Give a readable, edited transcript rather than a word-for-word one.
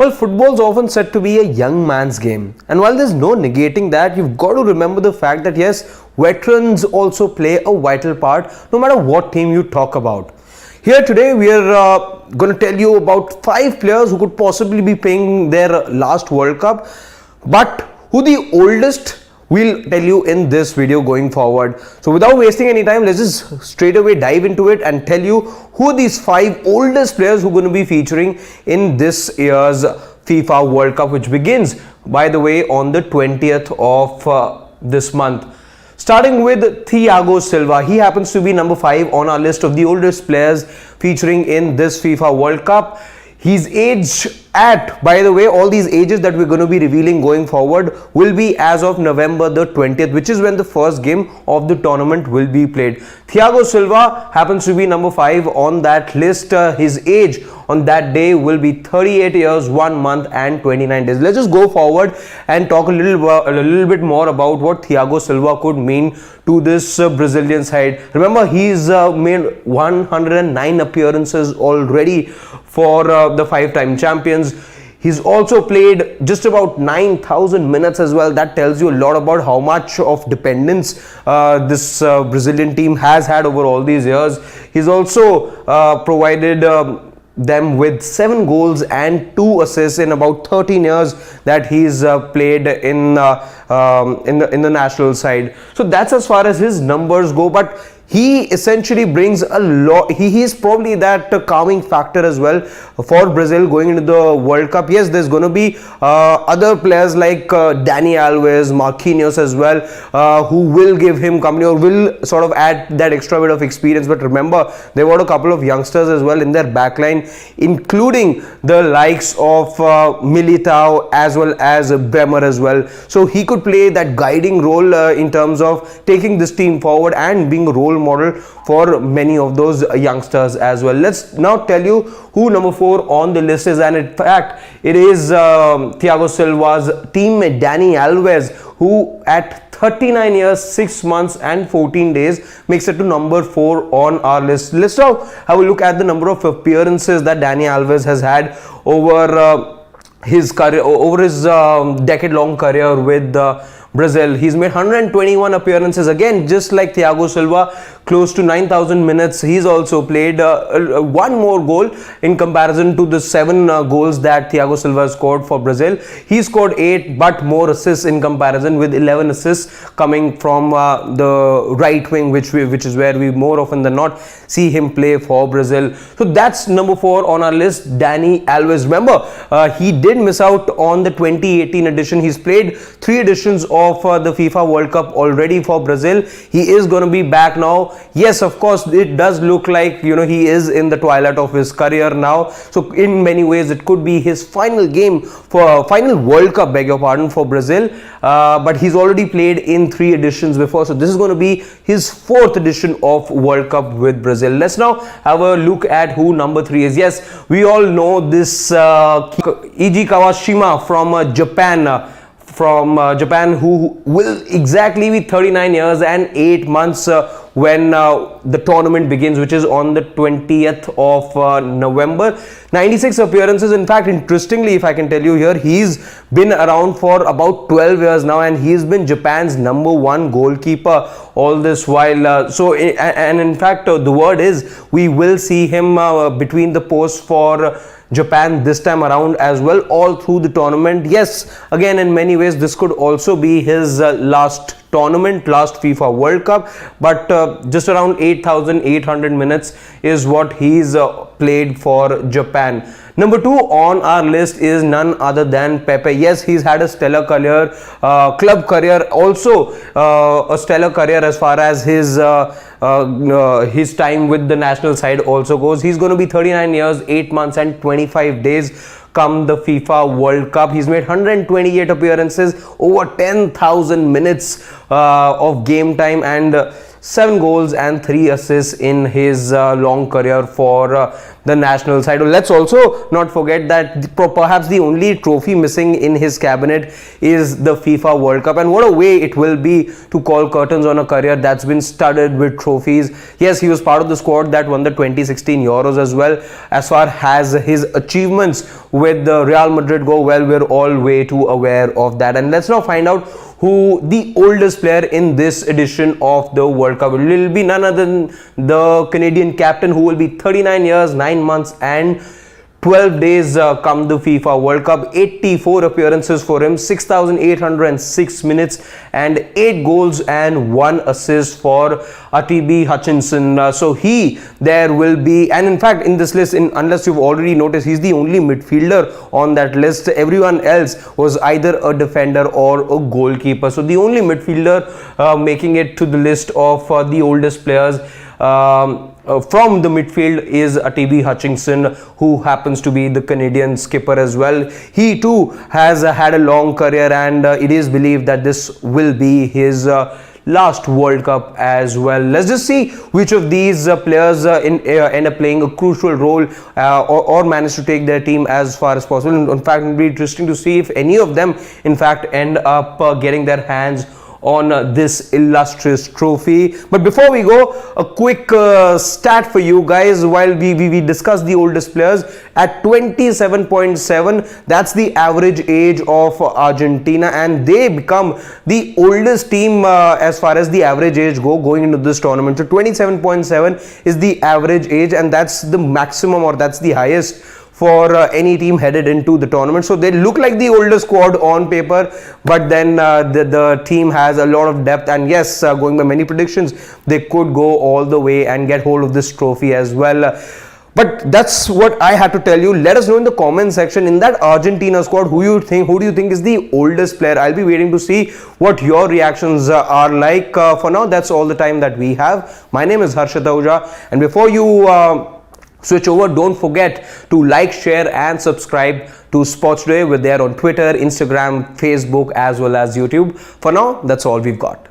Well, football is often said to be a young man's game, and while there's no negating that, you've got to remember the fact that yes, veterans also play a vital part no matter what team you talk about. Here today, we are going to tell you about 5 players who could possibly be playing their last World Cup, but who the oldest, we'll tell you in this video going forward. So without wasting any time, let's just straight away dive into it and tell you who these 5 oldest players who are going to be featuring in this year's FIFA World Cup, which begins, by the way, on the 20th of this month. Starting with Thiago Silva, he happens to be number 5 on our list of the oldest players featuring in this FIFA World Cup. His age at, by the way, all these ages that we're going to be revealing going forward will be as of November the 20th, which is when the first game of the tournament will be played. Thiago Silva happens to be number 5 on that list. His age on that day will be 38 years, 1 month and 29 days. Let's just go forward and talk a little bit more about what Thiago Silva could mean to this Brazilian side. Remember, he's made 109 appearances already for the 5-time champions. He's also played just about 9,000 minutes as well. That tells you a lot about how much of dependence this Brazilian team has had over all these years. He's also provided them with 7 goals and 2 assists in about 13 years that he's played in the national side. So that's as far as his numbers go, but he essentially brings a lot. He is probably that calming factor as well for Brazil going into the World Cup. Yes, there's going to be other players like Dani Alves, Marquinhos as well, who will give him company or will sort of add that extra bit of experience. But remember, there were a couple of youngsters as well in their backline, including the likes of Militao as well as Bremer as well. So he could play that guiding role in terms of taking this team forward and being a role model for many of those youngsters as well. Let's now tell you who number 4 on the list is, and in fact it is Thiago Silva's teammate Dani Alves, who at 39 years, 6 months and 14 days makes it to number 4 on our list. Let's now have a look at the number of appearances that Dani Alves has had over his career, over his decade-long career with Brazil. He's made 121 appearances, again just like Thiago Silva, close to 9,000 minutes. He's also played 1 more goal in comparison to the 7 goals that Thiago Silva scored for Brazil. He scored 8 but more assists in comparison, with 11 assists coming from the right wing, which is where we more often than not see him play for Brazil. So that's number 4 on our list, Dani Alves. Remember, he did miss out on the 2018 edition. He's played 3 editions of the FIFA World Cup already for Brazil. He is going to be back now. Yes, of course, it does look like, you know, he is in the twilight of his career now. So in many ways, it could be his final game for final World Cup, beg your pardon, for Brazil. But he's already played in 3 editions before. So this is going to be his 4th edition of World Cup with Brazil. Let's now have a look at who number 3 is. Yes, we all know this Eiji Kawashima from Japan. Who will exactly be 39 years and 8 months when the tournament begins, which is on the 20th of November. 96 appearances. In fact, interestingly, if I can tell you here, he's been around for about 12 years now, and he's been Japan's number 1 goalkeeper all this while. And in fact, the word is we will see him between the posts for Japan this time around as well, all through the tournament. Yes, again, in many ways this could also be his last tournament, last FIFA World Cup, but just around 8,800 minutes is what he's played for Japan. Number 2 on our list is none other than Pepe. Yes, he's had a stellar career, club career, also a stellar career as far as his time with the national side also goes. He's going to be 39 years, 8 months and 25 days come the FIFA World Cup. He's made 128 appearances, over 10,000 minutes of game time, and 7 goals and 3 assists in his long career for the national side. Let's also not forget that perhaps the only trophy missing in his cabinet is the FIFA World Cup, and what a way it will be to call curtains on a career that's been studded with trophies. Yes, he was part of the squad that won the 2016 Euros as well. As far as his achievements with the Real Madrid go, well, we're all way too aware of that. And let's now find out who the oldest player in this edition of the World Cup will be. None other than the Canadian captain, who will be 39 years, 9 months and 12 days come the FIFA World Cup. 84 appearances for him, 6,806 minutes and 8 goals and 1 assist for Atiba Hutchinson. So he there will be, and in fact in this list, unless you've already noticed, he's the only midfielder on that list. Everyone else was either a defender or a goalkeeper. So the only midfielder making it to the list of the oldest players from the midfield is Atiba Hutchinson, who happens to be the Canadian skipper as well. He too has had a long career, and it is believed that this will be his last World Cup as well. Let's just see which of these players end up playing a crucial role or manage to take their team as far as possible. In fact, it will be interesting to see if any of them in fact end up getting their hands on this illustrious trophy. But before we go, a quick stat for you guys. While we discuss the oldest players, at 27.7, that's the average age of Argentina, and they become the oldest team as far as the average age going into this tournament. So 27.7 is the average age, and that's the maximum, or that's the highest for any team headed into the tournament. So they look like the older squad on paper, but then the team has a lot of depth, and yes, going by many predictions, they could go all the way and get hold of this trophy as well. But that's what I had to tell you. Let us know in the comment section, in that Argentina squad, who do you think is the oldest player? I'll be waiting to see what your reactions are like. For now, that's all the time that we have. My name is Harshit Ahuja, and before you switch over, don't forget to like, share and subscribe to Sports Today. We're there on Twitter, Instagram, Facebook as well as YouTube. For now, that's all we've got.